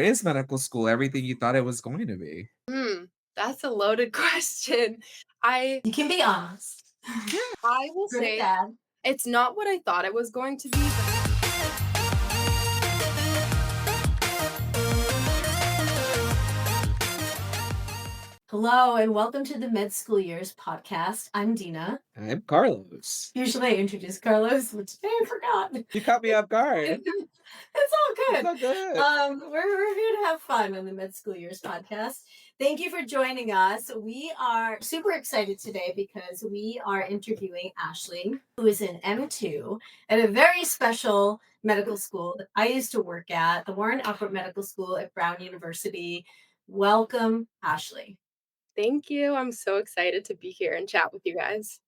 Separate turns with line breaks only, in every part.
is medical school everything you thought it was going to be?
Hmm, that's a loaded question. I
You can be honest.
I will
Good or
say
bad.
it's not what I thought it was going to be, but
Hello and welcome to the Med School Years podcast. I'm Dina.
I'm Carlos.
Usually I introduce Carlos, but today I forgot.
You caught me off guard.
It's all
It's
good.
so good.
We're here to have fun on the Med School Years podcast. Thank you for joining us. We are super excited today because we are interviewing Ashley, who is in M2 at a very special medical school that I used to work at, the Warren Alpert Medical School at Brown University. Welcome, Ashley.
thank you. I'm so excited to be here and chat with you guys.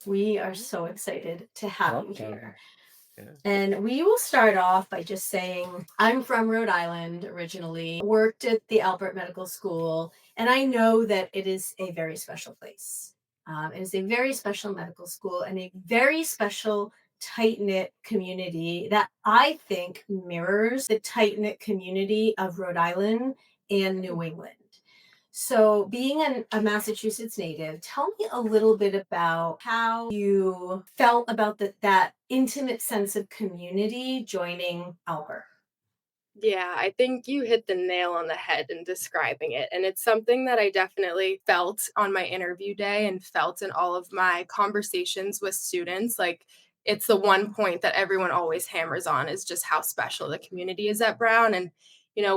We are so excited to have you
Welcome.
here.
Yeah.
And we will start off by just saying I'm from Rhode Island originally, worked at the Alpert Medical School, and I know that it is a very special place. It is a very special medical school and a very special tight knit community that I think mirrors the tight knit community of Rhode Island and New England. So, being a Massachusetts native, tell me a little bit about how you felt about that intimate sense of community joining Alpert.
Yeah, I think you hit the nail on the head in describing it. And it's something that I definitely felt on my interview day and felt in all of my conversations with students. Like, it's the one point that everyone always hammers on is just how special the community is at Brown. And,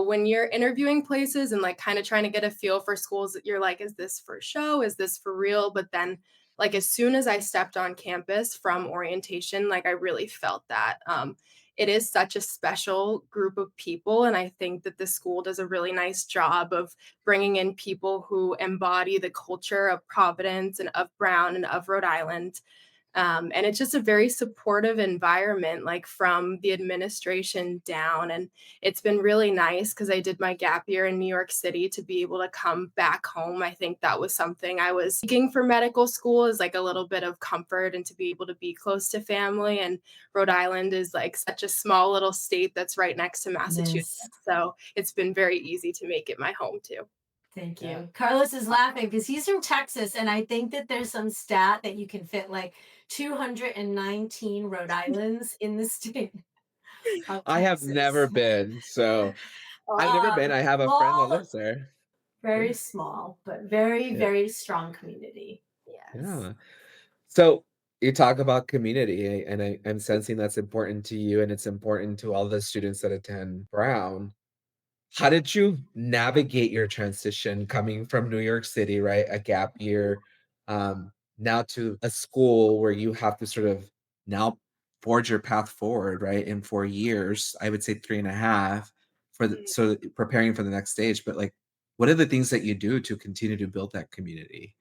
when you're interviewing places and like kind of trying to get a feel for schools, you're like, is this for show? Is this for real? But then, like, as soon as I stepped on campus from orientation, like, I really felt that. It is such a special group of people. And I think that the school does a really nice job of bringing in people who embody the culture of Providence and of Brown and of Rhode Island. And it's just a very supportive environment, like from the administration down. And it's been really nice because I did my gap year in New York City to be able to come back home. I think that was something I was seeking for medical school is like a little bit of comfort and to be able to be close to family. And Rhode Island is like such a small little state that's right next to
It
Massachusetts.
is.
So it's been very easy to make it my home too.
Thank
Yeah.
you. Carlos is laughing because he's from Texas, and I think that there's some stat that you can fit like 219 Rhode Islands in the state of
I have
Texas.
never been, so I've never been.
Um,
I have a friend that
small,
lives there.
very
Yeah.
small, but very,
Yeah.
very strong community.
Yes.
Yeah. So you talk about community, and I'm sensing that's important to you, and it's important to all the students that attend Brown. How did you navigate your transition coming from New York City, right? A gap year, now to a school where you have to sort of now forge your path forward, right? In 4 years, I would say 3.5 so preparing for the next stage. But like, what are the things that you do to continue to build that community?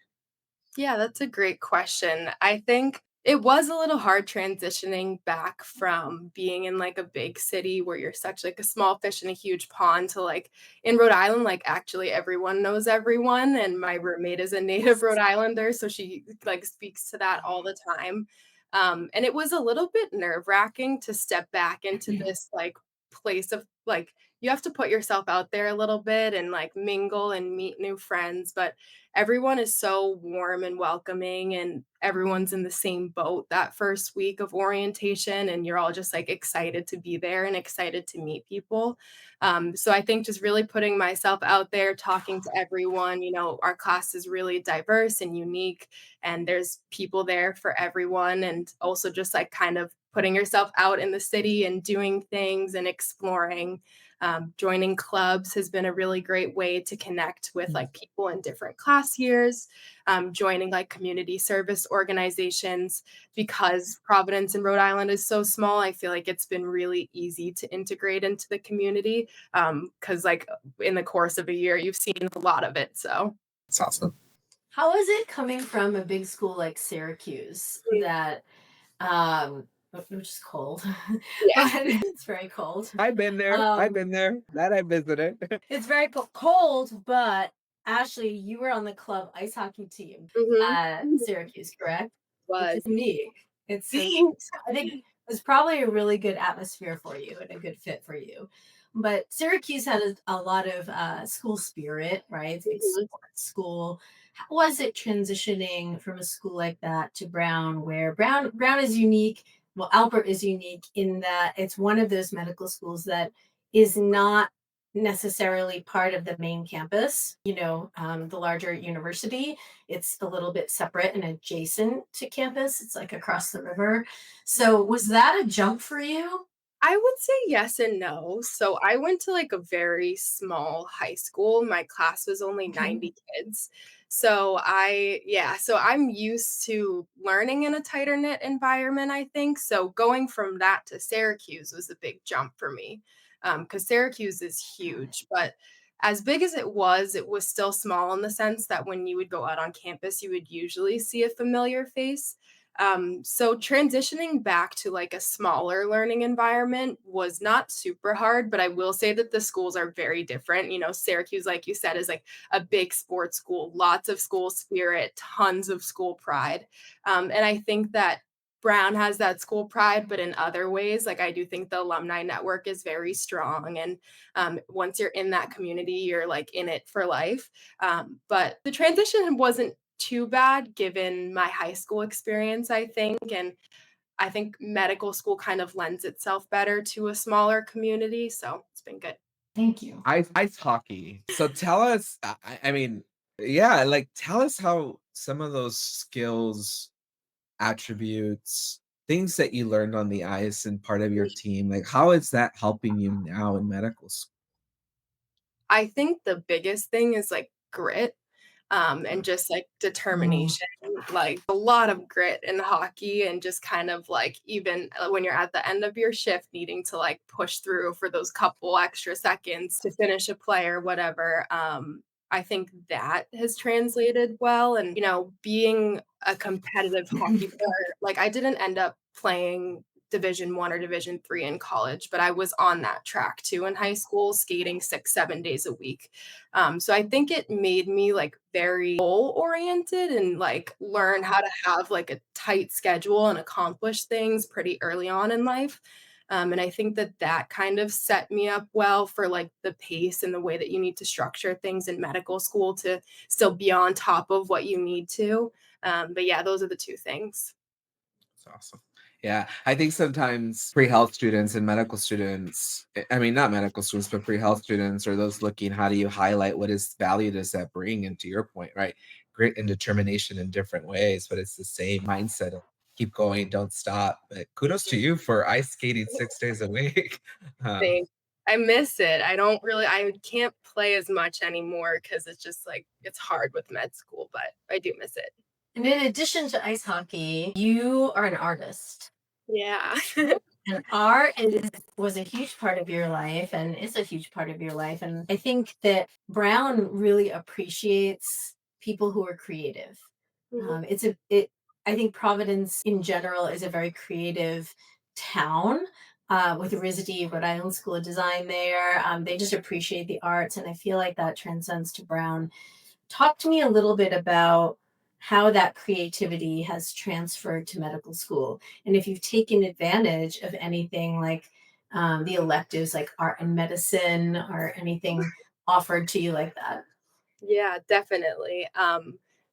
Yeah, that's a great question. I think it was a little hard transitioning back from being in like a big city where you're such like a small fish in a huge pond to like in Rhode Island, like actually everyone knows everyone. And my roommate is a native Rhode Islander, so she like speaks to that all the time. And it was a little bit nerve-wracking to step back into this like place of like you have to put yourself out there a little bit and like mingle and meet new friends. But everyone is so warm and welcoming and everyone's in the same boat that first week of orientation and you're all just like excited to be there and excited to meet people. So I think just really putting myself out there talking to everyone, our class is really diverse and unique and there's people there for everyone, and also just like kind of putting yourself out in the city and doing things and exploring. Joining clubs has been a really great way to connect with like people in different class years. Joining like community service organizations, because Providence and Rhode Island is so small. I feel like it's been really easy to integrate into the community because like in the course of a year you've seen a lot of it. So
It's awesome.
How is it coming from a big school like Syracuse that which is cold,
yeah.
but it's very cold.
I've been there. I've
Um,
been there. That I visited.
it's very cold, but Ashley, you were on the club ice hockey team at
Mhm.
Syracuse, correct? Which
Was
is unique. It's
thanks.
I think it was probably a really good atmosphere for you and a good fit for you. But Syracuse had a lot of school spirit, right? It's a big
Mhm.
sports school. How was it transitioning from a school like that to Brown, where Brown is unique? Well, Alpert is unique in that it's one of those medical schools that is not necessarily part of the main campus, the larger university. It's a little bit separate and adjacent to campus. It's like across the river. So was that a jump for you?
I would say yes and no. So I went to like a very small high school. My class was only
Okay.
90 kids. So I'm used to learning in a tighter knit environment, I think. So going from that to Syracuse was a big jump for me, because Syracuse is
Got it.
huge. But as big as it was still small in the sense that when you would go out on campus, you would usually see a familiar face. So transitioning back to like a smaller learning environment was not super hard, but I will say that the schools are very different. Syracuse, like you said, is like a big sports school, lots of school spirit, tons of school pride. And I think that Brown has that school pride, but in other ways, like I do think the alumni network is very strong. And once you're in that community, you're like in it for life. But the transition wasn't too bad given my high school experience, I think. And I think medical school kind of lends itself better to a smaller community. So it's been good.
Thank you.
Ice hockey. So tell us, I mean, yeah, like tell us how some of those skills, attributes, things that you learned on the ice and part of your team, like how is that helping you now in medical school?
I think the biggest thing is like grit, and just like
Mm.
determination, like a lot of grit in hockey, and just kind of like even when you're at the end of your shift, needing to like push through for those couple extra seconds to finish a play or whatever. I think that has translated well. And, being a competitive hockey player, like I didn't end up playing Division 1 or Division 3 in college, but I was on that track too in high school, skating 6, 7 days a week. So I think it made me like very goal oriented and like learn how to have like a tight schedule and accomplish things pretty early on in life. And I think that that kind of set me up well for like the pace and the way that you need to structure things in medical school to still be on top of what you need to. But yeah, those are the two things.
That's awesome. Yeah, I think sometimes pre-health students and medical students, I mean, not medical students, but pre-health students are those looking, how do you highlight what is value does that bring? And to your point, right? Grit and determination in different ways, but it's the same mindset of keep going, don't stop. But kudos to you for ice skating 6 days a week. Um,
Thanks. I miss it. I can't play as much anymore because it's just like it's hard with med school, but I do miss it.
And in addition to ice hockey, you are an artist.
Yeah.
And was a huge part of your life and is a huge part of your life. And I think that Brown really appreciates people who are creative.
Mhm.
I think Providence in general is a very creative town. With RISD, Rhode Island School of Design there. They just appreciate the arts. And I feel like that transcends to Brown. Talk to me a little bit about how that creativity has transferred to medical school, and if you've taken advantage of anything like the electives like art and medicine or anything offered to you like that.
Yeah, definitely.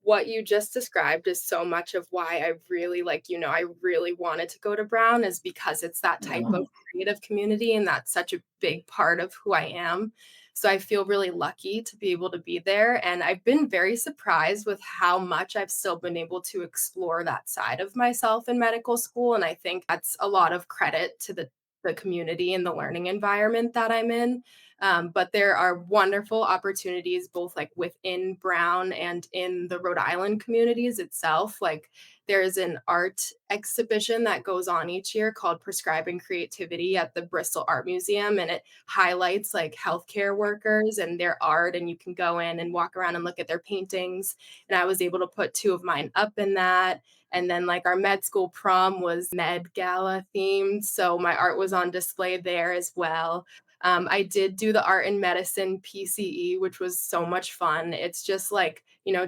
What you just described is so much of why I really I really wanted to go to Brown is because it's that type of
Mm.
creative community and that's such a big part of who I am. So I feel really lucky to be able to be there. And I've been very surprised with how much I've still been able to explore that side of myself in medical school. And I think that's a lot of credit to the community and the learning environment that I'm in. But there are wonderful opportunities both like within Brown and in the Rhode Island communities itself. Like there's an art exhibition that goes on each year called Prescribing Creativity at the Bristol Art Museum, and it highlights like healthcare workers and their art, and you can go in and walk around and look at their paintings. And I was able to put two of mine up in that. And then, like, our med school prom was med gala themed. So my art was on display there as well. I did do the art and medicine PCE, which was so much fun. It's just like,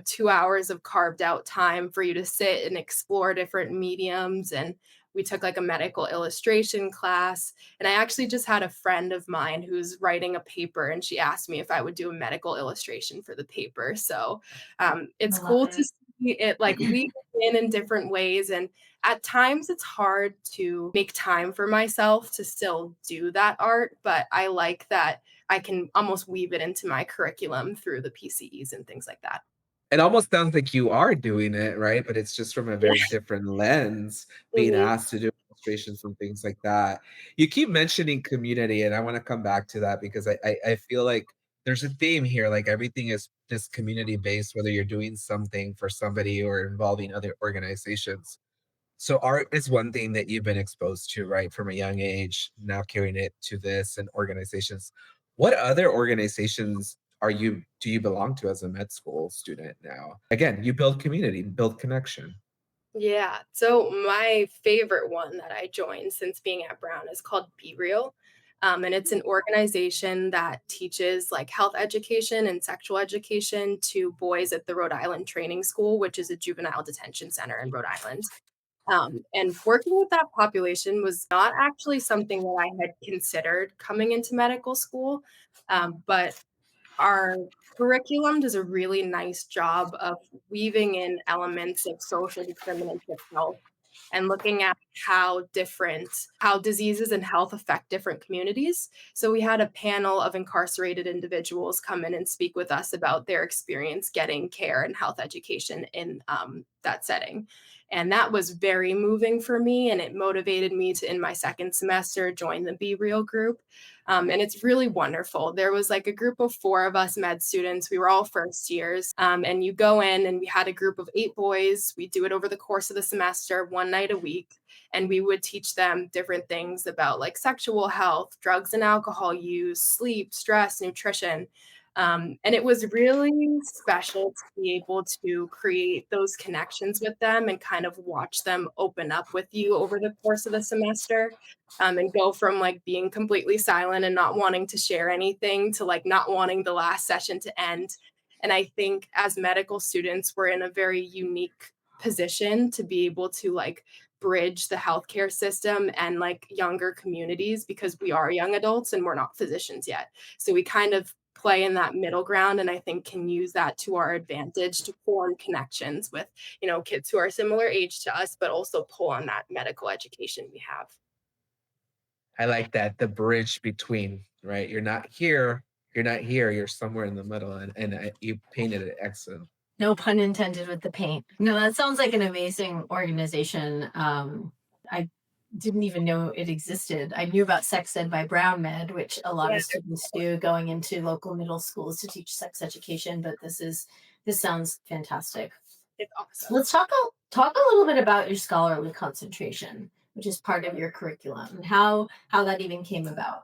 2 hours of carved out time for you to sit and explore different mediums and We took like a medical illustration class. And I actually just had a friend of mine who's writing a paper, and she asked me if I would do a medical illustration for the paper. So
I
it's
love
cool to
it.
see it like weave in different ways. And at times it's hard to make time for myself to still do that art, but I like that I can almost weave it into my curriculum through the PCEs and things like that.
It almost sounds like you are doing it, right? But it's just from a
Yeah.
very different lens, being
Mhm.
asked to do illustrations and things like that. You keep mentioning community, and I wanna come back to that because I feel like there's a theme here, like everything is this community based, whether you're doing something for somebody or involving other organizations. So art is one thing that you've been exposed to, right, from a young age, now carrying it to this and organizations. What other organizations do you belong to as a med school student now? Again, you build community, build connection.
Yeah. So my favorite one that I joined since being at Brown is called Be Real. And it's an organization that teaches like health education and sexual education to boys at the Rhode Island Training School, which is a juvenile detention center in Rhode Island. And working with that population was not actually something that I had considered coming into medical school. But our curriculum does a really nice job of weaving in elements of social determinants of health and looking at how diseases and health affect different communities. So we had a panel of incarcerated individuals come in and speak with us about their experience getting care and health education in that setting. And that was very moving for me, and it motivated me to, in my second semester, join the Be Real group. And it's really wonderful. There was like a group of four of us med students. We were all first years. And you go in, and we had a group of 8 boys. We do it over the course of the semester, one night a week. And we would teach them different things about like sexual health, drugs and alcohol use, sleep, stress, nutrition. And it was really special to be able to create those connections with them and kind of watch them open up with you over the course of the semester, and go from like being completely silent and not wanting to share anything to like not wanting the last session to end. And I think as medical students, we're in a very unique position to be able to like bridge the healthcare system and like younger communities because we are young adults and we're not physicians yet. So we kind of play in that middle ground, and I think can use that to our advantage to form connections with, kids who are similar age to us, but also pull on that medical education we have.
I like that, the bridge between, right? You're not here, you're somewhere in the middle, and you painted it excellent.
No pun intended with the paint. No, that sounds like an amazing organization. I didn't even know it existed. I knew about sex ed by Brown Med, which a lot
Yeah,
of students do, going into local middle schools to teach sex education. But this sounds fantastic.
it's awesome.
Let's talk a little bit about your scholarly concentration, which is part of your curriculum, and how that even came about.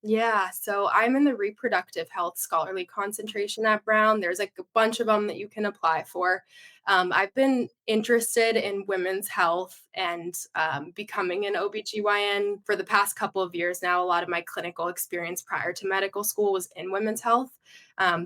Yeah, so I'm in the reproductive health scholarly concentration at Brown. There's like a bunch of them that you can apply for. I've been interested in women's health and becoming an OBGYN for the past couple of years now. A lot of my clinical experience prior to medical school was in women's health.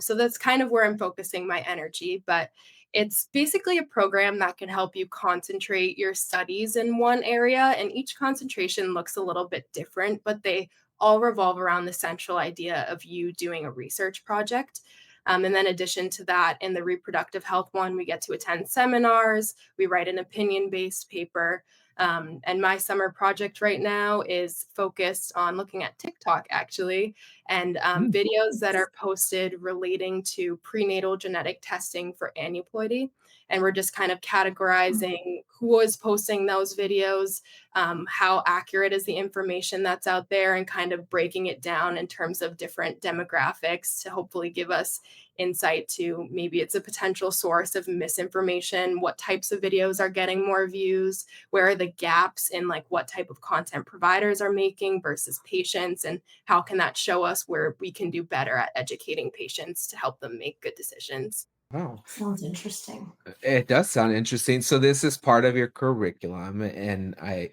So that's kind of where I'm focusing my energy. But it's basically a program that can help you concentrate your studies in one area, and each concentration looks a little bit different, but they all revolve around the central idea of you doing a research project. And then, in addition to that, in the reproductive health one, we get to attend seminars, we write an opinion based paper. And my summer project right now is focused on looking at TikTok, actually, and
Mm.
videos that are posted relating to prenatal genetic testing for aneuploidy. And we're just kind of categorizing who is posting those videos, how accurate is the information that's out there, and kind of breaking it down in terms of different demographics to hopefully give us insight to maybe it's a potential source of misinformation, what types of videos are getting more views, where are the gaps in like what type of content providers are making versus patients, and how can that show us where we can do better at educating patients to help them make good decisions.
Wow.
Sounds interesting.
It does sound interesting. So this is part of your curriculum, and I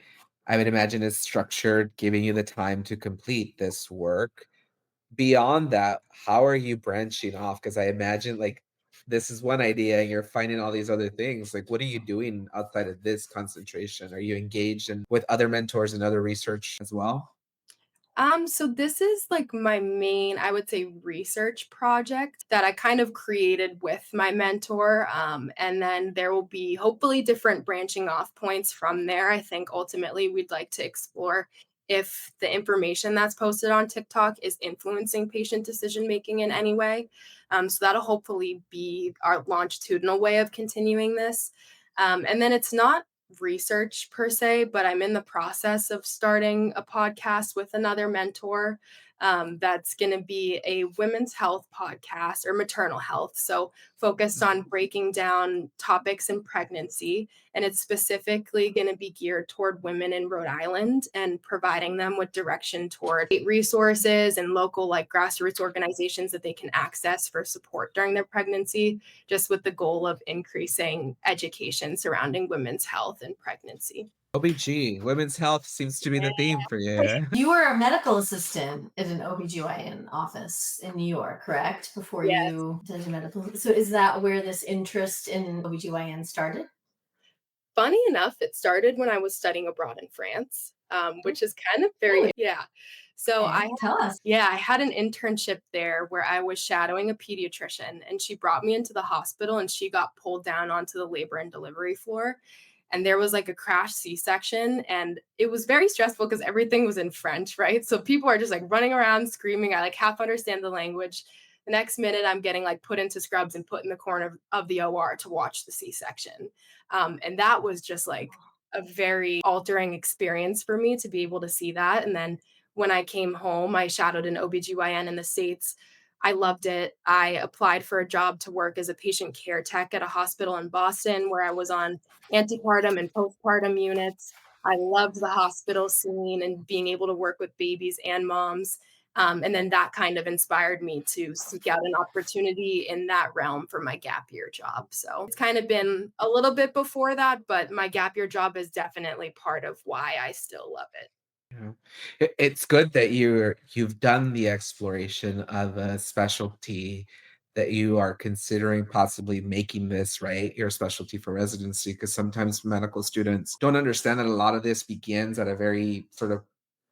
would imagine it's structured, giving you the time to complete this work. Beyond that, how are you branching off? Because I imagine like this is one idea and you're finding all these other things. Like, what are you doing outside of this concentration? Are you engaged in with other mentors and other research as well?
So this is like my main, I would say, research project that I kind of created with my mentor. And then there will be hopefully different branching off points from there. I think ultimately we'd like to explore if the information that's posted on TikTok is influencing patient decision making in any way. So that'll hopefully be our longitudinal way of continuing this. And then it's not research per se, but I'm in the process of starting a podcast with another mentor. That's going to be a women's health podcast or maternal health. So, focused on breaking down topics in pregnancy. And it's specifically going to be geared toward women in Rhode Island and providing them with direction toward resources and local, like grassroots organizations that they can access for support during their pregnancy, just with the goal of increasing education surrounding women's health and pregnancy.
OBG, women's health seems to be the theme for you.
You were a medical assistant at an OBGYN office in New York, correct? Before
Yes.
you did your medical. So is that where this interest in OBGYN started?
Funny enough, it started when I was studying abroad in France, which is kind of very,
Really?
yeah. So I
Okay, tell us.
Yeah, I had an internship there where I was shadowing a pediatrician, and she brought me into the hospital and she got pulled down onto the labor and delivery floor. And there was like a crash C-section, and it was very stressful because everything was in French, right? So people are just like running around screaming. I like half understand the language. The next minute, I'm getting like put into scrubs and put in the corner of the OR to watch the C-section. And that was just like a very altering experience for me to be able to see that. And then when I came home, I shadowed an OBGYN in the States. I loved it. I applied for a job to work as a patient care tech at a hospital in Boston where I was on antepartum and postpartum units. I loved the hospital scene and being able to work with babies and moms. And then that kind of inspired me to seek out an opportunity in that realm for my gap year job. So it's kind of been a little bit before that, but my gap year job is definitely part of why I still love it.
Yeah. It's good that you've done the exploration of a specialty that you are considering possibly making this, right, your specialty for residency, because sometimes medical students don't understand that a lot of this begins at a very sort of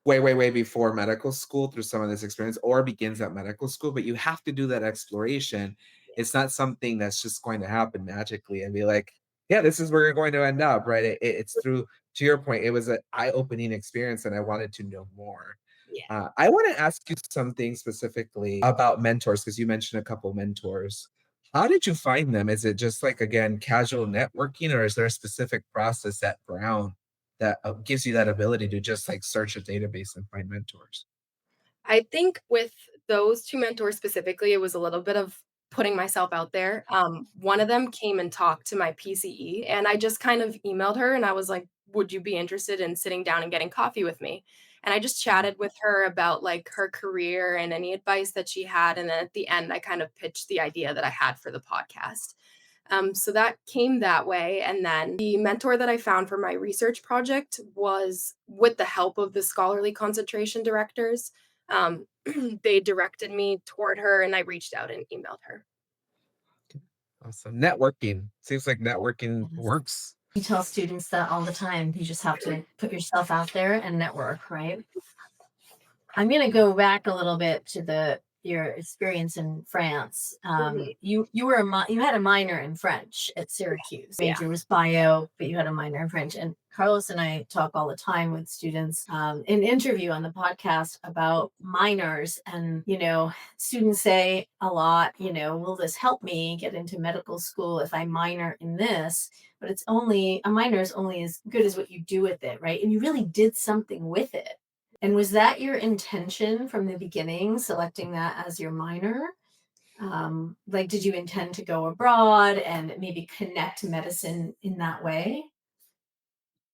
way, way, way before medical school through some of this experience or begins at medical school, but you have to do that exploration. It's not something that's just going to happen magically and be like, yeah, this is where you're going to end up, right? It's through to your point, it was an eye-opening experience, and I wanted to know more.
Yeah.
I want to ask you something specifically about mentors because you mentioned a couple mentors. How did you find them? Is it just like again casual networking, or is there a specific process at Brown that gives you that ability to just like search a database and find mentors?
I think with those 2 mentors specifically, it was a little bit of putting myself out there. One of them came and talked to my PCE, and I just kind of emailed her and I was like, "Would you be interested in sitting down and getting coffee with me?" And I just chatted with her about, like, her career and any advice that she had, and then at the end, I kind of pitched the idea that I had for the podcast. So that came that way. And then the mentor that I found for my research project was with the help of the scholarly concentration directors. They directed me toward her and I reached out and emailed her.
Awesome. Networking. Seems like networking
Yes.
works.
You tell students that all the time. You just have to put yourself out there and network, right? I'm going to go back a little bit to the your experience in France.
Mhm.
You were you had a minor in French at Syracuse.
Yeah.
Major was bio, but you had a minor in French. And Carlos and I talk all the time with students in interview on the podcast about minors, and students say a lot. Will this help me get into medical school if I minor in this? But it's only a minor is only as good as what you do with it, right? And you really did something with it. And was that your intention from the beginning, selecting that as your minor? Like, did you intend to go abroad and maybe connect medicine in that way?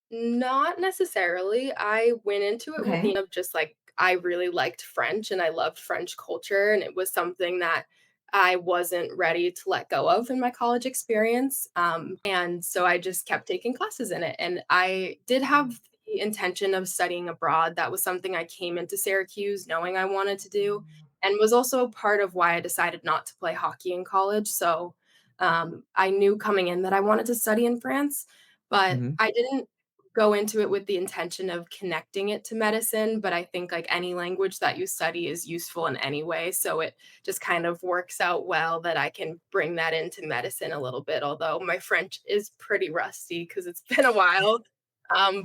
Not necessarily. I went into it with
Okay.
the of just like I really liked French and I loved French culture and it was something that I wasn't ready to let go of in my college experience. And so I just kept taking classes in it. And I did have the intention of studying abroad. That was something I came into Syracuse knowing I wanted to do and was also part of why I decided not to play hockey in college. So I knew coming in that I wanted to study in France, but
Mhm.
I didn't go into it with the intention of connecting it to medicine. But I think like any language that you study is useful in any way. So it just kind of works out well that I can bring that into medicine a little bit, although my French is pretty rusty because it's been a while.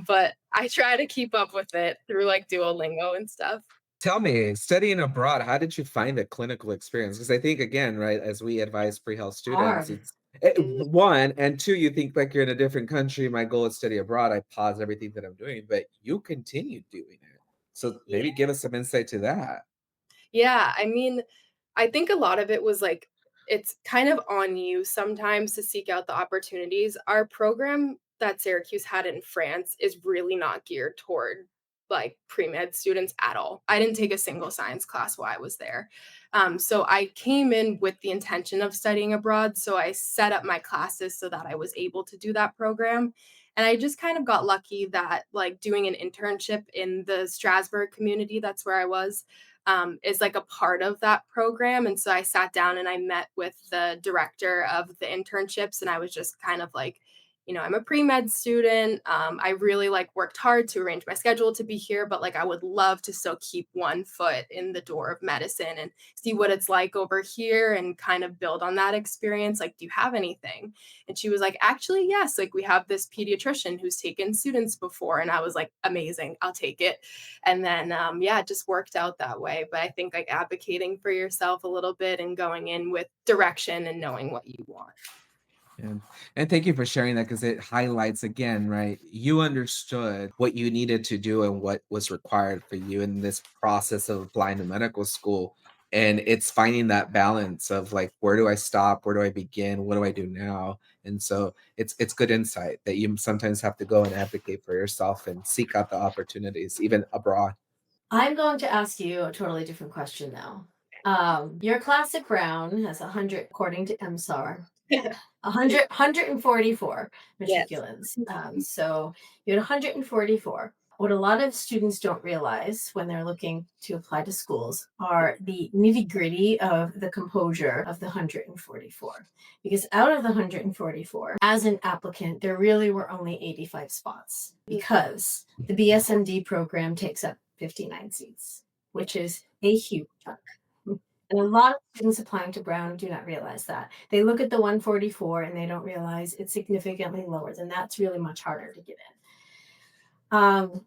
But I try to keep up with it through like Duolingo and stuff.
Tell me, studying abroad, how did you find the clinical experience? Because I think again, right, as we advise pre-health students,
Hard.
it's
Mm,
one, and two, you think like you're in a different country. My goal is study abroad. I pause everything that I'm doing, but you continue doing it. So
yeah.
maybe give us some insight to that.
Yeah, I mean, I think a lot of it was like it's kind of on you sometimes to seek out the opportunities. Our program that Syracuse had in France is really not geared toward like pre-med students at all. I didn't take a single science class while I was there. So I came in with the intention of studying abroad. So I set up my classes so that I was able to do that program. And I just kind of got lucky that like doing an internship in the Strasbourg community, that's where I was, is like a part of that program. And so I sat down and I met with the director of the internships, and I was just kind of like, I'm a pre med student. I really like worked hard to arrange my schedule to be here, but like I would love to still keep one foot in the door of medicine and see what it's like over here and kind of build on that experience. Like, do you have anything? And she was like, actually, yes. Like, we have this pediatrician who's taken students before. And I was like, amazing, I'll take it. And then, yeah, it just worked out that way. But I think like advocating for yourself a little bit and going in with direction and knowing what you want.
And thank you for sharing that because it highlights again, right? You understood what you needed to do and what was required for you in this process of applying to medical school. And it's finding that balance of like, where do I stop? Where do I begin? What do I do now? And so it's good insight that you sometimes have to go and advocate for yourself and seek out the opportunities, even abroad.
I'm going to ask you a totally different question now. Your classic Brown has 100, according to MSAR, 100, 144
Yes.
matriculants. So you had 144. What a lot of students don't realize when they're looking to apply to schools are the nitty gritty of the composure of the 144. Because out of the 144, as an applicant, there really were only 85 spots because the BSMD program takes up 59 seats, which is a huge chunk. And a lot of students applying to Brown do not realize that. They look at the 144 and they don't realize it's significantly lower than that's really much harder to get in.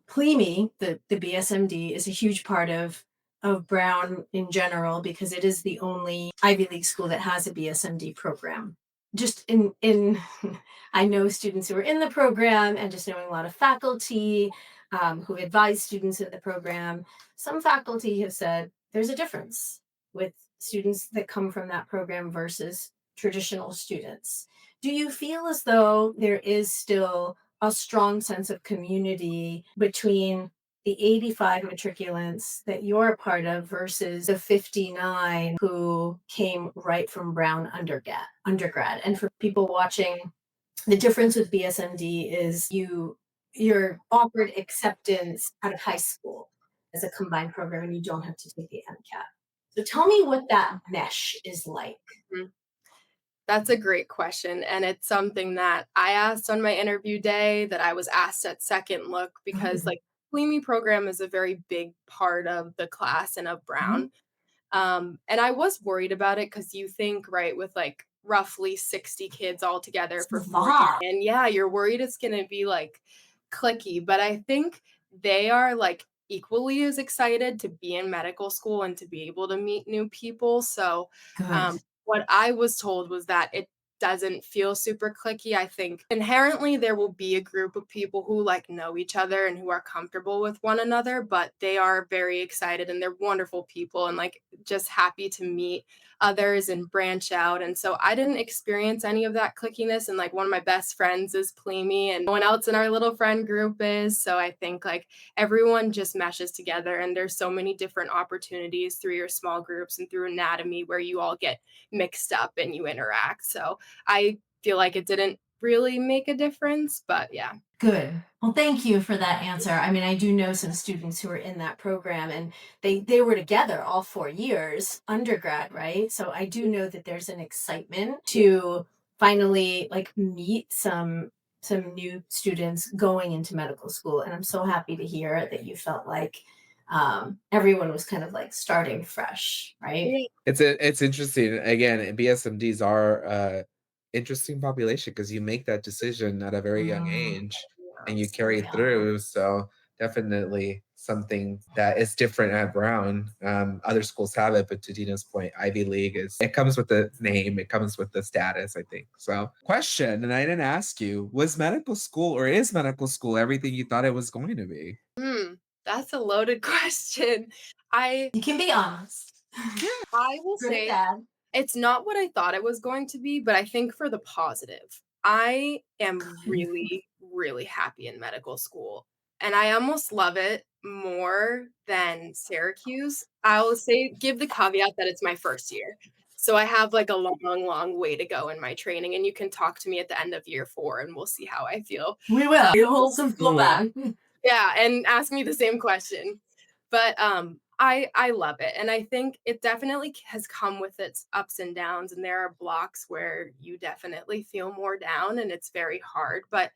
PLEMI, the BSMD, is a huge part of Brown in general because it is the only Ivy League school that has a BSMD program. Just in I know students who are in the program and just knowing a lot of faculty who advise students in the program. Some faculty have said there's a difference with students that come from that program versus traditional students. Do you feel as though there is still a strong sense of community between the 85 matriculants that you're a part of versus the 59 who came right from Brown undergrad? And for people watching, the difference with BSMD is you're offered acceptance out of high school as a combined program and you don't have to take the MCAT. So tell me what that mesh is like.
Mhm. That's a great question. And it's something that I asked on my interview day that I was asked at second look because
Mhm,
like PLEMI program is a very big part of the class and of
mhm.
Brown. And I was worried about it because you think, right, with like roughly 60 kids all together
It's
for
a
4 years.
lot.
And yeah, you're worried it's gonna be like clicky. But I think they are like equally as excited to be in medical school and to be able to meet new people. So
Good.
what I was told was that it doesn't feel super clicky. I think inherently there will be a group of people who like know each other and who are comfortable with one another, but they are very excited and they're wonderful people and like just happy to meet others and branch out. And so I didn't experience any of that clickiness. And like one of my best friends is Plamy and no one else in our little friend group is. So I think like everyone just meshes together and there's so many different opportunities through your small groups and through anatomy where you all get mixed up and you interact. So I feel like it didn't really make a difference. But yeah.
Good. Well, thank you for that answer. I mean, I do know some students who are in that program and they were together all 4 years, undergrad, right? So I do know that there's an excitement to finally like meet some new students going into medical school. And I'm so happy to hear that you felt like everyone was kind of like starting fresh, right?
Yeah.
It's interesting. Again, BSMDs are interesting population because you make that decision at a very young
Mm,
age and you
Yes.
carry it
yeah.
through. So definitely something that is different at Brown. Other schools have it, but to Dina's point, Ivy League is it comes with the name, it comes with the status, I think. So question, and I didn't ask you, was medical school or is medical school everything you thought it was going to be?
Hmm, that's a loaded question. I
You can be honest.
I will
Good and
say
bad.
it's not what I thought it was going to be, but I think for the positive. I am really, really happy in medical school, and I almost love it more than Syracuse. I'll say give the caveat that it's my first year. So I have like a long, long way to go in my training, and you can talk to me at the end of year 4 and we'll see how I feel.
We will. You'll hold some school back.
Yeah, and ask me the same question. But, I love it, and I think it definitely has come with its ups and downs, and there are blocks where you definitely feel more down, and it's very hard, but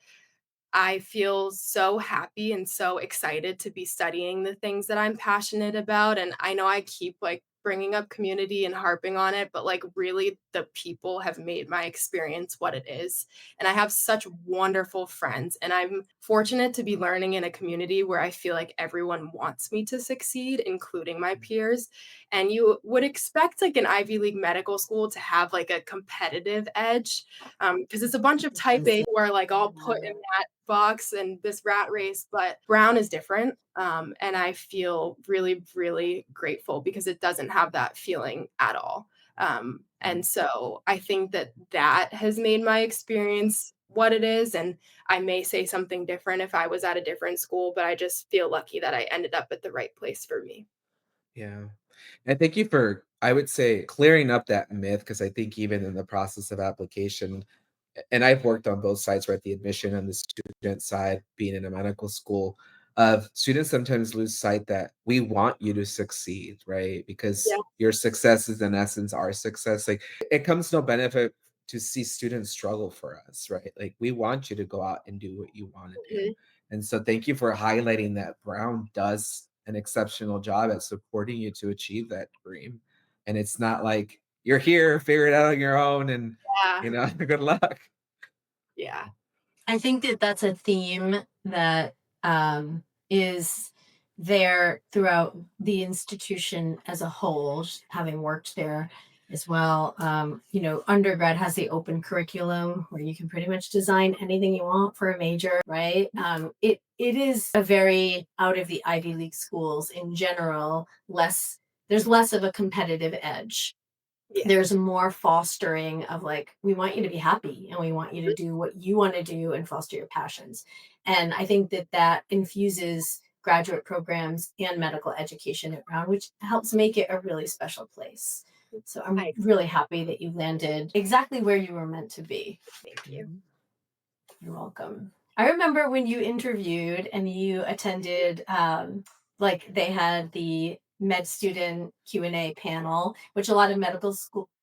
I feel so happy and so excited to be studying the things that I'm passionate about. And I know I keep like bringing up community and harping on it, but like really the people have made my experience what it is. And I have such wonderful friends. And I'm fortunate to be learning in a community where I feel like everyone wants me to succeed, including my peers. And you would expect like an Ivy League medical school to have like a competitive edge because it's a bunch of type A who are like all put in that box and this rat race, but Brown is different. And I feel really, really grateful because it doesn't have that feeling at all. And so I think that that has made my experience what it is. And I may say something different if I was at a different school, but I just feel lucky that I ended up at the right place for me.
Yeah. And thank you for, I would say, clearing up that myth because I think even in the process of application, and I've worked on both sides, right? The admission and the student side, being in a medical school, of students sometimes lose sight that we want you to succeed, right?
Yeah.
Because your success is in essence our success. Like it comes no benefit to see students struggle for us, right? Like we want you to go out and do what you want to do.
Mhm.
And so thank you for highlighting that Brown does an exceptional job at supporting you to achieve that dream. And it's not like you're here, figure it out on your own, and
Yeah.
good luck.
Yeah.
I think that that's a theme that is there throughout the institution as a whole, having worked there as well. Undergrad has the open curriculum where you can pretty much design anything you want for a major, right? It is a very out of the Ivy League schools in general, there's less of a competitive edge.
Yeah.
There's more fostering of like we want you to be happy and we want you to do what you want to do and foster your passions, and I think that that infuses graduate programs and medical education at Brown, which helps make it a really special place. So I'm
I
really happy that you landed exactly where you were meant to be.
thank you.
You're welcome. I remember when you interviewed and you attended, like they had the med student Q&A panel, which a lot of medical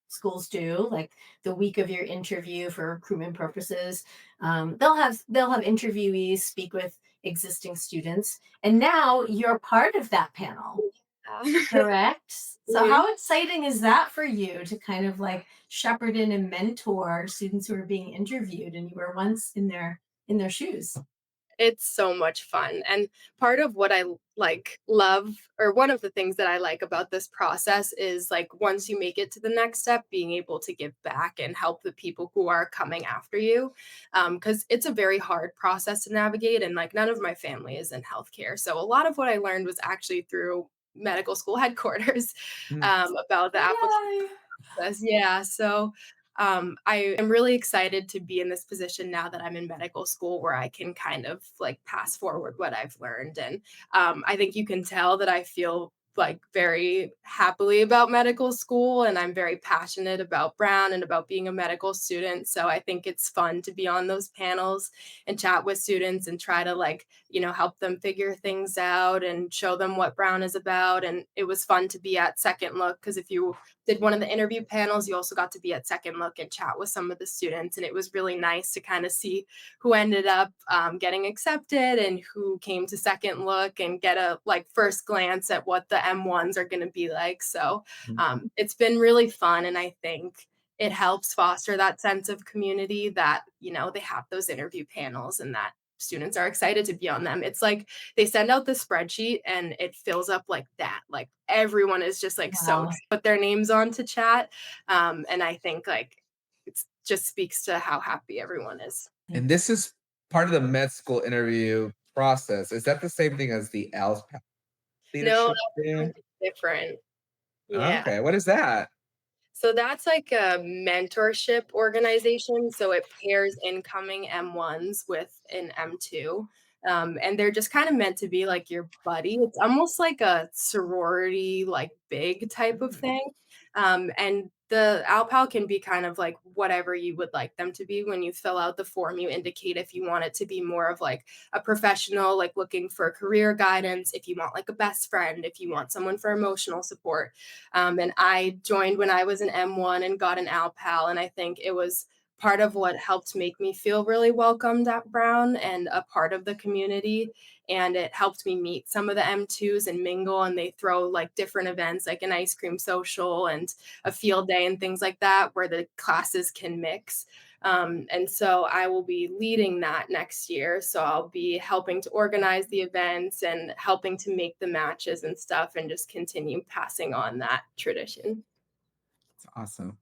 schools do, like the week of your interview for recruitment purposes. They'll have interviewees speak with existing students, and now you're part of that panel. Correct. So
Mhm.
how exciting is that for you to kind of like shepherd in and mentor students who are being interviewed and you were once in their shoes?
It's so much fun, and part of what I like love or one of the things that I like about this process is like once you make it to the next step, being able to give back and help the people who are coming after you, because it's a very hard process to navigate, and like none of my family is in healthcare, so a lot of what I learned was actually through medical school headquarters
Mm.
about the application
Yay.
process. Yeah, so I am really excited to be in this position now that I'm in medical school where I can kind of like pass forward what I've learned. And I think you can tell that I feel like very happily about medical school, and I'm very passionate about Brown and about being a medical student. So I think it's fun to be on those panels and chat with students and try to like, help them figure things out and show them what Brown is about. And it was fun to be at Second Look because if you did one of the interview panels, you also got to be at Second Look and chat with some of the students. And it was really nice to kind of see who ended up getting accepted and who came to Second Look and get a like first glance at what the M1s are going to be like. So it's been really fun. And I think it helps foster that sense of community that, they have those interview panels and that students are excited to be on them. It's like they send out the spreadsheet and it fills up like that. Like everyone is just like so
Wow.
excited to put their names on to chat. And I think like it just speaks to how happy everyone is.
And this is part of the med school interview process. Is that the same thing as the Alpert
No,
leadership
that's
day?
something different. Yeah.
Okay, what is that?
So that's like a mentorship organization. So it pairs incoming M1s with an M2. And they're just kind of meant to be like your buddy. It's almost like a sorority, like big type of
Mm,
thing. And the Alpal can be kind of like whatever you would like them to be. When you fill out the form, you indicate if you want it to be more of like a professional, like looking for career guidance, if you want like a best friend, if you want someone for emotional support. And I joined when I was an M1 and got an Alpal. And I think it was part of what helped make me feel really welcomed at Brown and a part of the community. And it helped me meet some of the M2s and mingle. And they throw like different events, like an ice cream social and a field day and things like that, where the classes can mix. And so I will be leading that next year. So I'll be helping to organize the events and helping to make the matches and stuff and just continue passing on that tradition.
it's awesome.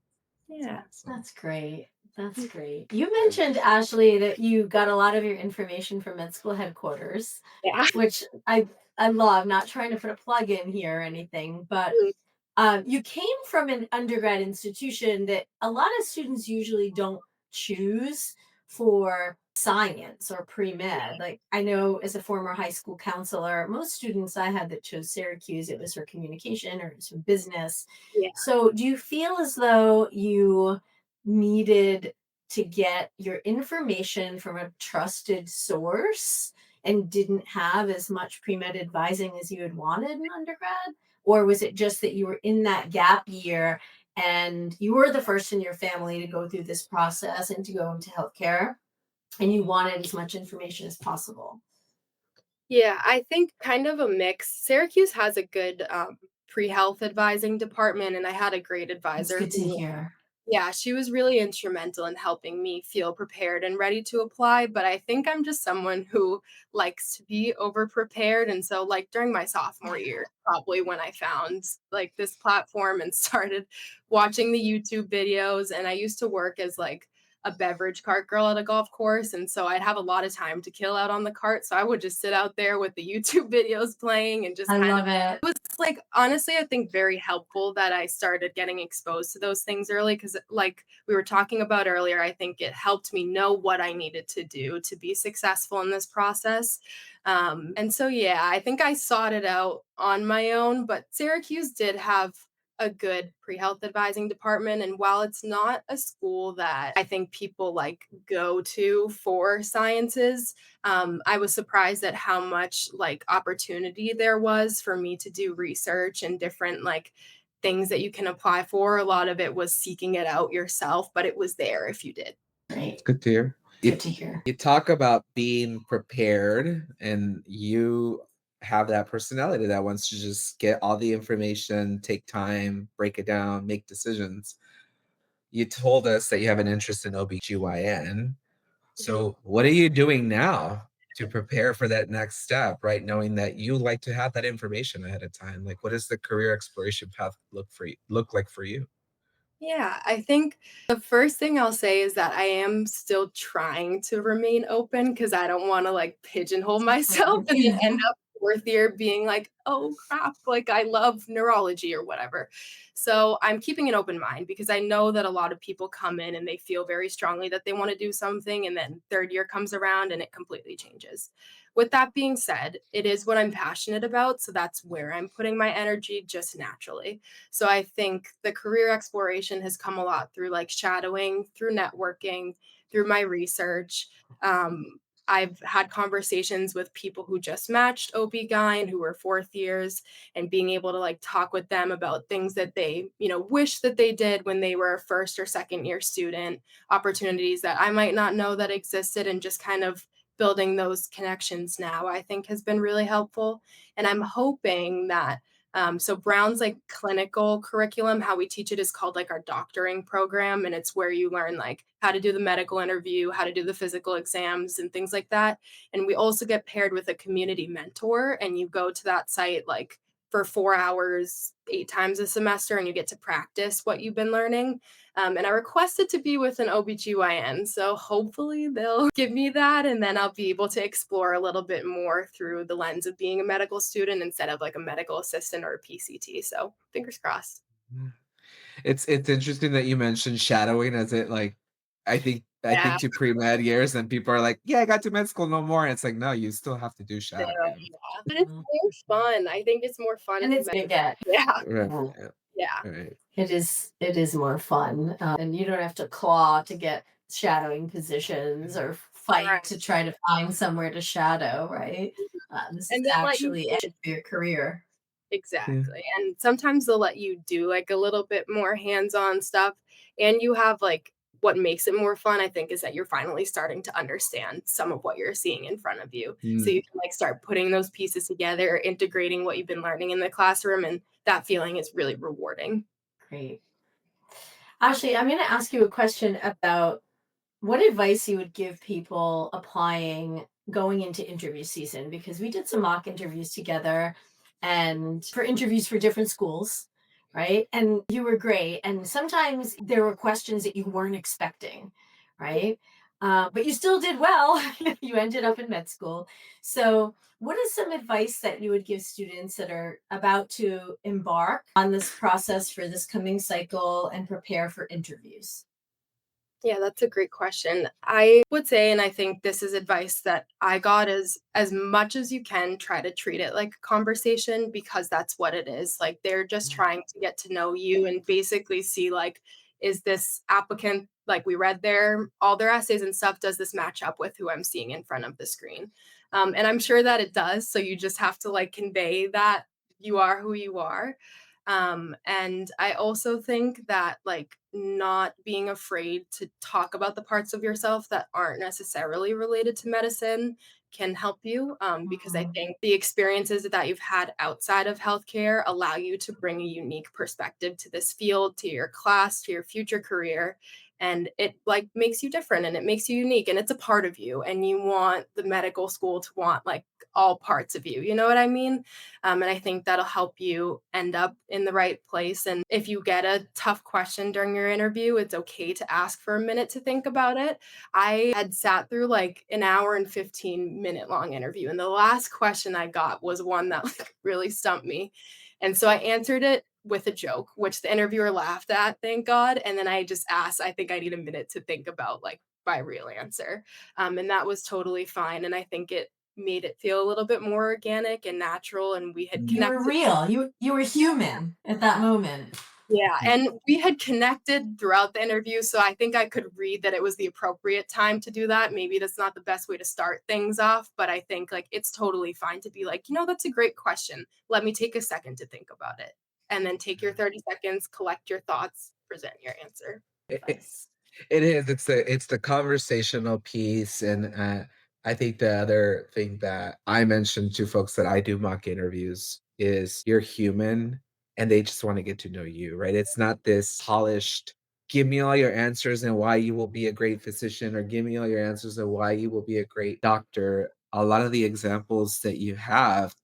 It's
Yeah.
awesome.
That's great. That's great. You mentioned, Ashley, that you got a lot of your information from med school headquarters,
Yeah.
which I love. Not trying to put a plug in here or anything, but you came from an undergrad institution that a lot of students usually don't choose for science or pre-med. Like I know as a former high school counselor, most students I had that chose Syracuse, it was for communication or it was for business.
Yeah.
So do you feel as though you needed to get your information from a trusted source and didn't have as much pre-med advising as you had wanted in undergrad? Or was it just that you were in that gap year and you were the first in your family to go through this process and to go into healthcare and you wanted as much information as possible?
Yeah, I think kind of a mix. Syracuse has a good pre-health advising department, and I had a great
That's
advisor
good to
who
hear.
yeah, she was really instrumental in helping me feel prepared and ready to apply, but I think I'm just someone who likes to be over prepared, and so, like, during my sophomore year, probably when I found, like, this platform and started watching the YouTube videos, and I used to work as, like, a beverage cart girl at a golf course, and so I'd have a lot of time to kill out on the cart, so I would just sit out there with the YouTube videos playing and just
I
kind of
love it.
was like honestly I think very helpful that I started getting exposed to those things early because like we were talking about earlier, I think it helped me know what I needed to do to be successful in this process. And so yeah, I think I sought it out on my own, but Syracuse did have a good pre-health advising department, and while it's not a school that I think people like go to for sciences, I was surprised at how much like opportunity there was for me to do research and different like things that you can apply for. A lot of it was seeking it out yourself, but it was there if you did.
Great.
Good to hear.
Good to hear.
You talk about being prepared, and you have that personality that wants to just get all the information, take time, break it down, make decisions. You told us that you have an interest in OBGYN.
Mhm.
So, what are you doing now to prepare for that next step, right? Knowing that you like to have that information ahead of time. Like, what does the career exploration path look like for you?
Yeah, I think the first thing I'll say is that I am still trying to remain open because I don't want to like pigeonhole myself and then end up 4th year being like, "Oh, crap, like, I love neurology," or whatever. So, I'm keeping an open mind because I know that a lot of people come in and they feel very strongly that they wanna do something, and then 3rd year comes around and it completely changes. With that being said, it is what I'm passionate about, so that's where I'm putting my energy just naturally. So I think the career exploration has come a lot through like shadowing, through networking, through my research. Um, I've had conversations with people who just matched OB-GYN who were 4th years and being able to like talk with them about things that they, wish that they did when they were a 1st or 2nd year student, opportunities that I might not know that existed, and just kind of building those connections now, I think has been really helpful. And I'm hoping that so Brown's like clinical curriculum, how we teach it is called like our doctoring program, and it's where you learn like how to do the medical interview, how to do the physical exams, and things like that. And we also get paired with a community mentor, and you go to that site like for 4 hours, 8 times a semester, and you get to practice what you've been learning. And I requested to be with an OBGYN. So hopefully they'll give me that. And then I'll be able to explore a little bit more through the lens of being a medical student instead of like a medical assistant or a PCT. So fingers crossed.
Mm. It's interesting that you mentioned shadowing as it like I
Yeah.
think to pre-med years and people are like, "Yeah, I got to med school no more." And it's like, "No, you still have to do
Yeah.
shadowing."
But it's
Mhm.
more fun. I think it's more fun
And
in
it's
med.
you get.
Yeah.
Right,
Mhm.
yeah,
Yeah.
right.
It is more fun, and you don't have to claw to get shadowing positions or fight
Right.
to try to find somewhere to shadow, right? This is
And they'll let you
actually added for your career.
Yeah.
exactly, and sometimes they'll let you do, like, a little bit more hands-on stuff, and you have, like what makes it more fun, I think, is that you're finally starting to understand some of what you're seeing in front of you, so
Mm.
you can, like, start putting those pieces together, integrating what you've been learning in the classroom, and that feeling is really rewarding.
Great. Ashley, I'm going to ask you a question about what advice you would give people applying going into interview season, because we did some mock interviews together and for interviews for different schools, right? And you were great. And sometimes there were questions that you weren't expecting, right? But you still did well. You ended up in med school. So, what is some advice that you would give students that are about to embark on this process for this coming cycle and prepare for interviews?
Yeah, that's a great question. I would say, and I think this is advice that I got, is as much as you can, try to treat it like a conversation because that's what it is. Like they're just
Mm.
trying to get to know you and basically see like, is this applicant like we read their all their essays and stuff? Does this match up with who I'm seeing in front of the screen? And I'm sure that it does. So you just have to like convey that you are who you are. And I also think that like not being afraid to talk about the parts of yourself that aren't necessarily related to medicine can help you, because I
Mhm.
think the experiences that you've had outside of healthcare allow you to bring a unique perspective to this field, to your class, to your future career. And it like makes you different and it makes you unique and it's a part of you. And you want the medical school to want like all parts of you. You know what I mean? And I think that'll help you end up in the right place. And if you get a tough question during your interview, it's okay to ask for a minute to think about it. I had sat through like an hour and 15-minute long interview. And the last question I got was one that like, really stumped me. And so I answered it with a joke, which the interviewer laughed at, thank God. And then I just asked, I think I need a minute to think about like my real answer. And that was totally fine. And I think it made it feel a little bit more organic and natural, and we had
You were
connected.
real. You were human at that moment.
Yeah,
Mm.
and we had connected throughout the interview, so I think I could read that it was the appropriate time to do that. Maybe that's not the best way to start things off, but I think, like, it's totally fine to be like, "That's a great question. Let me take a second to think about it." And then take your 30 seconds, collect your thoughts, present your answer.
It
Advice.
it is, it's the conversational piece, and, I think the other thing that I mentioned to folks that I do mock interviews is you're human, and they just wanna get to know you, right? It's not this polished, "Give me all your answers and why you will be a great physician," or, "Give me all your answers and why you will be a great doctor." A lot of the examples that you have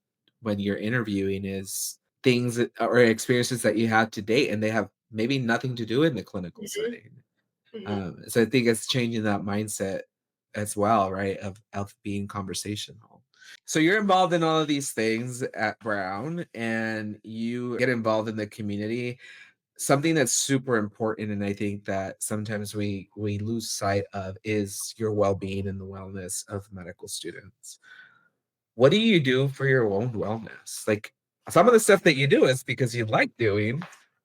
when you're interviewing is things that or experiences that you have to date, and they have maybe nothing to do in the clinical
Mhm,
setting.
mhm.
So I think it's changing that mindset as well, right? Of being conversational. So you're involved in all of these things at Brown and you get involved in the community. Something that's super important and I think that sometimes we lose sight of is your well-being and the wellness of medical students. What do you do for your own wellness? Like some of the stuff that you do is because you like doing,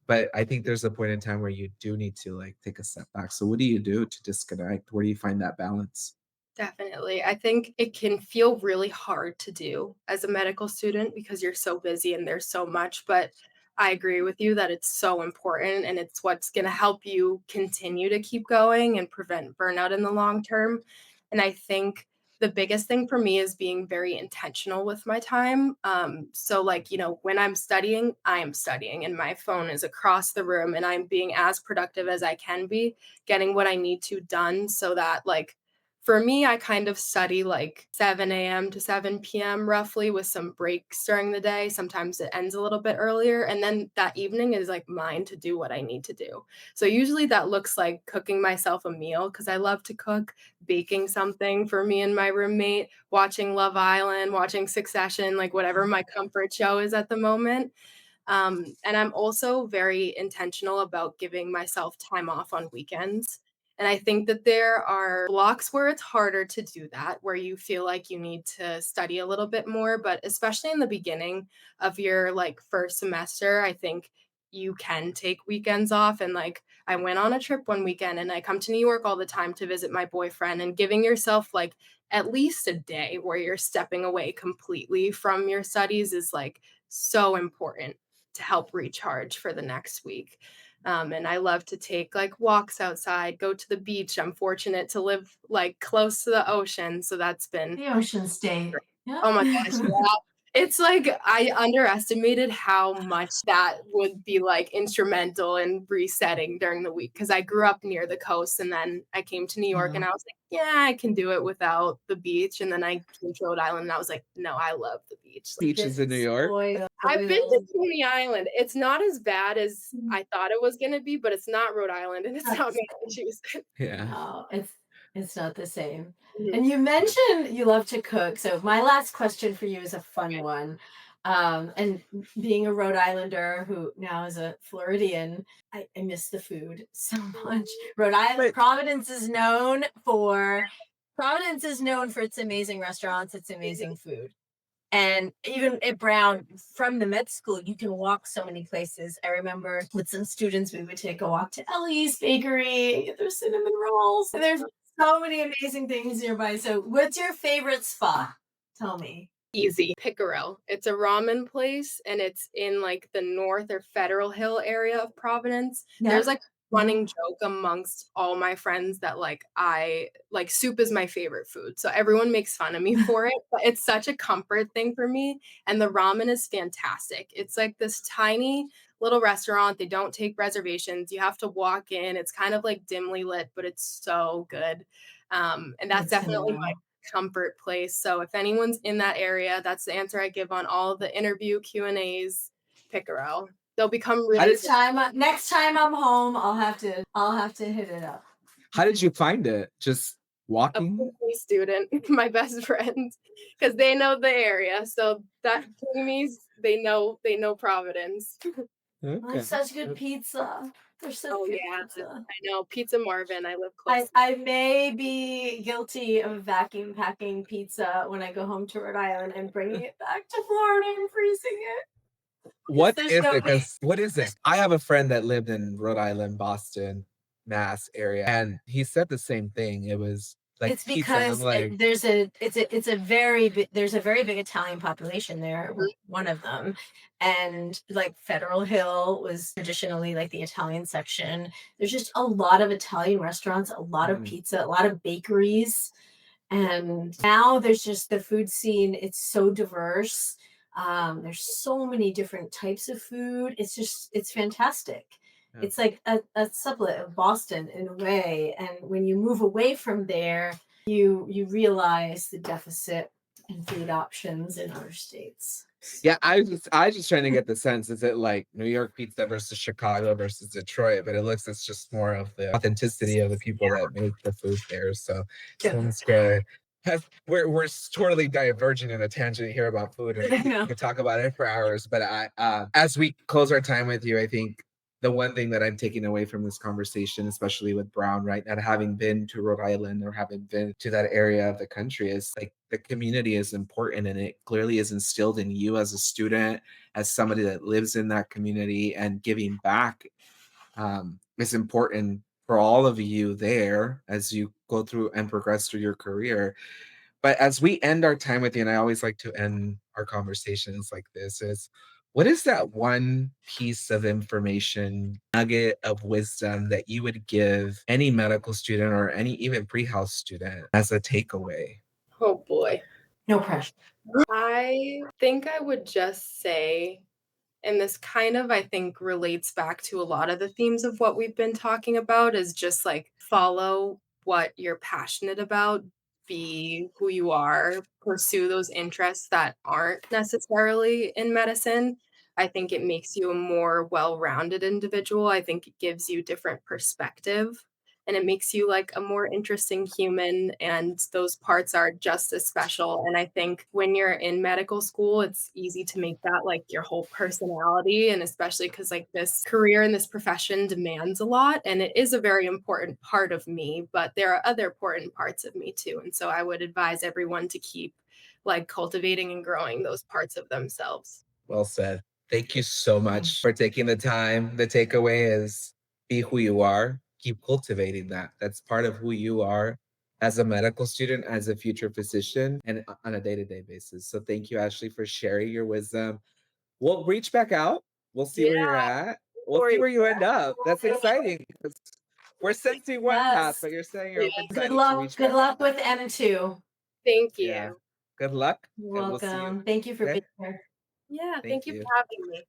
but I think there's a point in time where you do need to like take a step back. So what do you do to disconnect? Where do you find that balance?
Definitely. I think it can feel really hard to do as a medical student because you're so busy and there's so much, but I agree with you that it's so important and it's what's going to help you continue to keep going and prevent burnout in the long term. And I think the biggest thing for me is being very intentional with my time. So, like, when I'm studying, I am studying and my phone is across the room and I'm being as productive as I can be, getting what I need to done so that, like, for me, I kind of study like 7 a.m. to 7 p.m. roughly with some breaks during the day. Sometimes it ends a little bit earlier. And then that evening is like mine to do what I need to do. So usually that looks like cooking myself a meal because I love to cook, baking something for me and my roommate, watching Love Island, watching Succession, like whatever my comfort show is at the moment. And I'm also very intentional about giving myself time off on weekends. And I think that there are blocks where it's harder to do that, where you feel like you need to study a little bit more. But especially in the beginning of your like first semester, I think you can take weekends off. And like I went on a trip one weekend and I come to New York all the time to visit my boyfriend, and giving yourself like at least a day where you're stepping away completely from your studies is like so important to help recharge for the next week. And I love to take like walks outside, go to the beach. I'm fortunate to live like close to the ocean. So that's been
The Ocean State.
great.
Yeah.
Oh my gosh. Yeah. It's like I underestimated how much that would be like instrumental in resetting during the week because I grew up near the coast and then I came to New York and
Yeah.
I was like, yeah, I can do it without the beach. And then I came to Rhode Island and I was like, no, I love the beach.
Beaches in New York?
I've been to
Spoiled.
Coney Island. It's not as bad as
Mhm.
I thought it was gonna be, but it's not Rhode Island and it's
Not
not
the same.
Massachusetts.
Yeah.
No, it's not the same.
Mhm.
And you mentioned you love to cook. So my last question for you is a fun one. And being a Rhode Islander who now is a Floridian, I miss the food so much. Rhode Island,
But
Providence is known for its amazing restaurants, its amazing food. And even at Brown, from the med school, you can walk so many places. I remember with some students, we would take a walk to Ellie's Bakery and get their cinnamon rolls. And there's so many amazing things nearby. So, what's your favorite spot? Tell me.
Easy. Pickerel. It's a ramen place and it's in like the North or Federal Hill area of Providence.
Yeah.
There's like a
Yeah.
running joke amongst all my friends that like I like soup is my favorite food. So everyone makes fun of me for it, but it's such a comfort thing for me. And the ramen is fantastic. It's like this tiny little restaurant. They don't take reservations. You have to walk in. It's kind of like dimly lit, but it's so good. And that's
That's gonna
definitely my
know.
comfort place. So if anyone's in that area, that's the answer I give on all of the interview Q&As. Pickerel. They'll become
how
really
did
Next time I'm home, I'll have to hit it up.
how did you find it? Just
a
walking?
preemie student, my best friends, because they know the area. So that preemies, they know Providence.
Well, there's
Okay.
such good pizza. There's such
Oh
good
yeah,
pizza.
I know Pizza Marvin. I live
I,
close.
I may be guilty of vacuum packing pizza when I go home to Rhode Island and bringing it back to Florida and freezing it because
What
there's
is
no
it?
way.
Because what is it? I have a friend that lived in Rhode Island, Boston, Mass area, and he said the same thing. It was like
It's
pizza. And I'm
because
like,
there's a very big Italian population there. We're
Mhm.
one of them, and like Federal Hill was traditionally like the Italian section. There's just a lot of Italian restaurants, a lot of
mm,
pizza, a lot of bakeries. And now there's just the food scene, it's so diverse. There's so many different types of food. It's fantastic.
yeah.
It's like a sublet of Boston in a way. And when you move away from there, you realize the deficit in food options in other states.
Yeah, I was just trying to get the sense. Is it like New York pizza versus Chicago versus Detroit? But it looks it's just more of the authenticity of the people that make the food there. So
Yeah.
sounds good. Totally diverging in a tangent here about food, and
I
we
know.
could talk about it for hours. But as we close our time with you, I think the one thing that I'm taking away from this conversation, especially with Brown, right, not having been to Rhode Island or having been to that area of the country, is like the community is important, and it clearly is instilled in you as a student, as somebody that lives in that community, and giving back is important for all of you there as you go through and progress through your career. But as we end our time with you, and I always like to end our conversations like this, is what is that one piece of information, nugget of wisdom that you would give any medical student or any even pre-health student as a takeaway?
Oh boy.
No pressure.
I think I would just say, and this kind of, I think, relates back to a lot of the themes of what we've been talking about, is just like follow what you're passionate about, be who you are, pursue those interests that aren't necessarily in medicine. I think it makes you a more well rounded individual. I think it gives you different perspective and it makes you like a more interesting human. And those parts are just as special. And I think when you're in medical school, it's easy to make that like your whole personality. And especially because like this career and this profession demands a lot. And it is a very important part of me, but there are other important parts of me too. And so I would advise everyone to keep like cultivating and growing those parts of themselves.
Well said. Thank you so much for taking the time. The takeaway is be who you are, keep cultivating that. That's part of who you are as a medical student, as a future physician, and on a day to day basis. So, thank you, Ashley, for sharing your wisdom. We'll reach back out. We'll see
Yeah,
where you're at.
no
We'll see
worries.
where you end up. That's exciting because we're sensing one path,
Yes.
but you're saying you're
Yeah,
open
Good
minded to
luck.
reach
Good
back
luck
out.
with M2.
thank
Yeah.
you.
Good luck,
You're
and we'll see you
welcome. Thank you for
then.
being here.
Yeah, thank
Thank
you for
you.
having me.